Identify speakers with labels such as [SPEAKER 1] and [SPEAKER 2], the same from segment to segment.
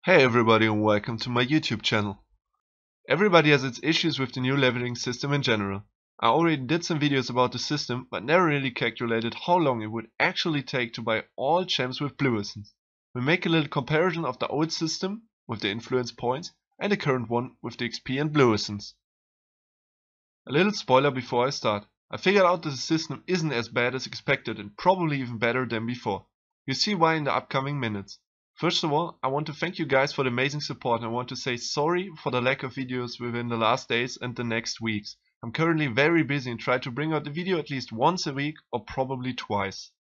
[SPEAKER 1] Hey everybody and welcome to my YouTube channel. Everybody has its issues with the new leveling system in general. I already did some videos about the system but never really calculated how long it would actually take to buy all gems with blue essence. We make a little comparison of the old system with the influence points and the current one with the XP and blue essence. A little spoiler before I start. I figured out that the system isn't as bad as expected and probably even better than before. You'll see why in the upcoming minutes. First of all, I want to thank you guys for the amazing support and I want to say sorry for the lack of videos within the last days and the next weeks. I'm currently very busy and try to bring out the video at least once a week or probably twice.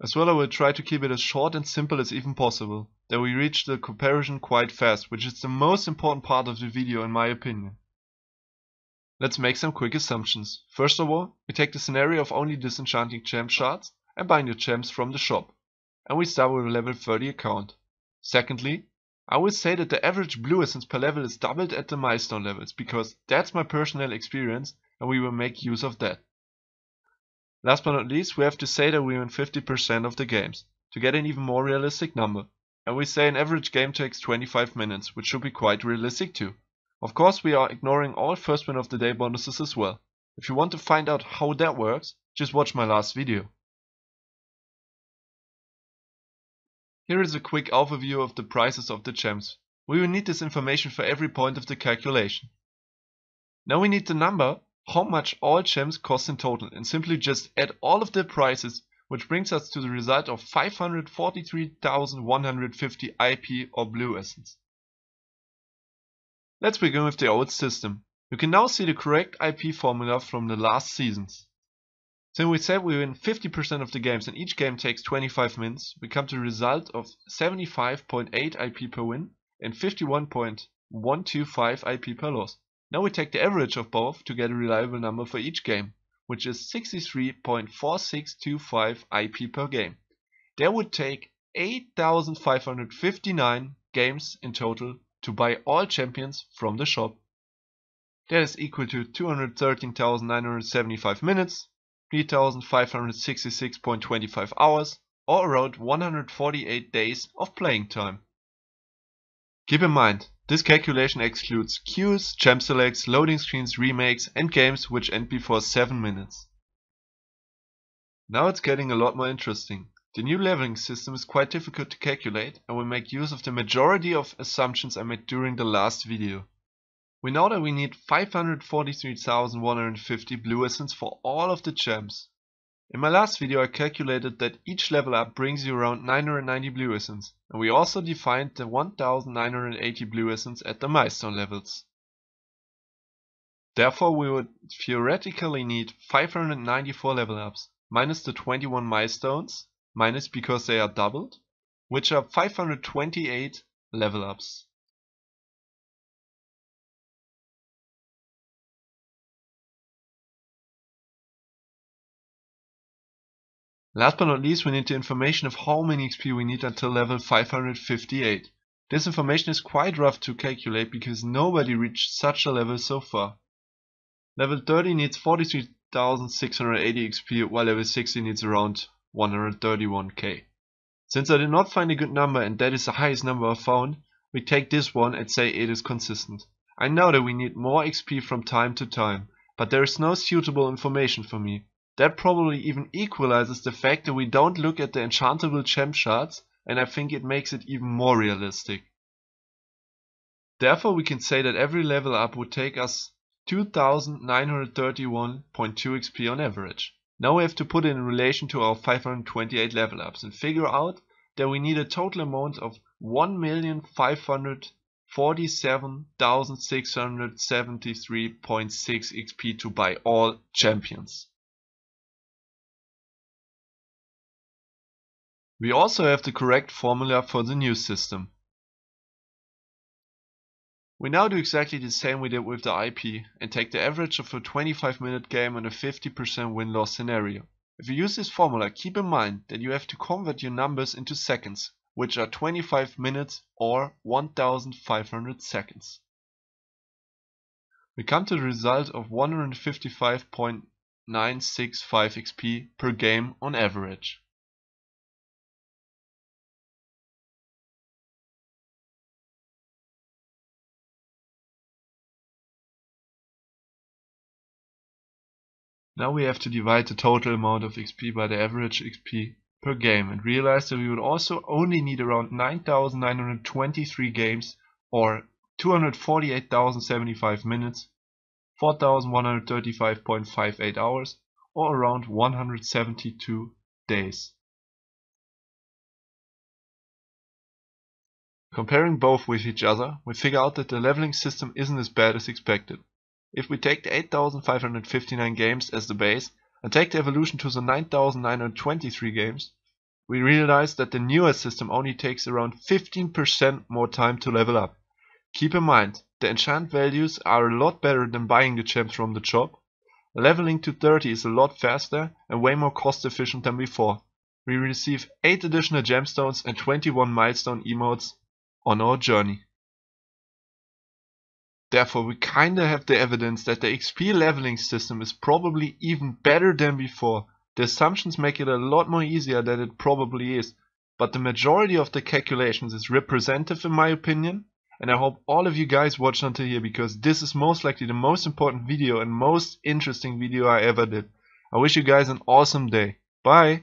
[SPEAKER 1] As well, I will try to keep it as short and simple as even possible, that we reach the comparison quite fast, which is the most important part of the video in my opinion. Let's make some quick assumptions. First of all, we take the scenario of only disenchanting gem shards and buying the gems from the shop. And we start with a level 30 account. Secondly, I will say that the average blue essence per level is doubled at the milestone levels because that's my personal experience and we will make use of that. Last but not least, we have to say that we win 50% of the games to get an even more realistic number. And we say an average game takes 25 minutes, which should be quite realistic too. Of course, we are ignoring all first win of the day bonuses as well. If you want to find out how that works, just watch my last video. Here is a quick overview of the prices of the gems. We will need this information for every point of the calculation. Now we need the number, how much all gems cost in total, and simply just add all of the prices, which brings us to the result of 543,150 IP or blue essence. Let's begin with the old system. You can now see the correct IP formula from the last seasons. Since we said we win 50% of the games and each game takes 25 minutes, we come to a result of 75.8 IP per win and 51.125 IP per loss. Now we take the average of both to get a reliable number for each game, which is 63.4625 IP per game. That would take 8,559 games in total to buy all champions from the shop. That is equal to 213,975 minutes, 3,566.25 hours, or around 148 days of playing time. Keep in mind, this calculation excludes queues, gem selects, loading screens, remakes, and games which end before 7 minutes. Now it's getting a lot more interesting. The new leveling system is quite difficult to calculate and will make use of the majority of assumptions I made during the last video. We know that we need 543,150 blue essence for all of the gems. In my last video I calculated that each level up brings you around 990 blue essence, and we also defined the 1980 blue essence at the milestone levels. Therefore we would theoretically need 594 level ups, minus the 21 milestones, minus because they are doubled, which are 528 level ups. Last but not least, we need the information of how many XP we need until level 558. This information is quite rough to calculate because nobody reached such a level so far. Level 30 needs 43,680 XP while level 60 needs around 131k. Since I did not find a good number and that is the highest number I found, we take this one and say it is consistent. I know that we need more XP from time to time, but there is no suitable information for me. That probably even equalizes the fact that we don't look at the enchantable gem shards, and I think it makes it even more realistic. Therefore we can say that every level up would take us 2,931.2 XP on average. Now we have to put it in relation to our 528 level ups and figure out that we need a total amount of 1,547,673.6 XP to buy all champions. We also have the correct formula for the new system. We now do exactly the same we did with the IP and take the average of a 25-minute game on a 50% win-loss scenario. If you use this formula, keep in mind that you have to convert your numbers into seconds, which are 25 minutes or 1,500 seconds. We come to the result of 155.965 XP per game on average. Now we have to divide the total amount of XP by the average XP per game and realize that we would also only need around 9,923 games or 248,075 minutes, 4,135.58 hours, or around 172 days. Comparing both with each other, we figure out that the leveling system isn't as bad as expected. If we take the 8,559 games as the base and take the evolution to the 9,923 games, we realize that the newer system only takes around 15% more time to level up. Keep in mind, the enchant values are a lot better than buying the gems from the shop. Leveling to 30 is a lot faster and way more cost efficient than before. We receive 8 additional gemstones and 21 milestone emotes on our journey. Therefore, we kinda have the evidence that the XP leveling system is probably even better than before. The assumptions make it a lot more easier than it probably is, but the majority of the calculations is representative in my opinion, and I hope all of you guys watched until here because this is most likely the most important video and most interesting video I ever did. I wish you guys an awesome day. Bye!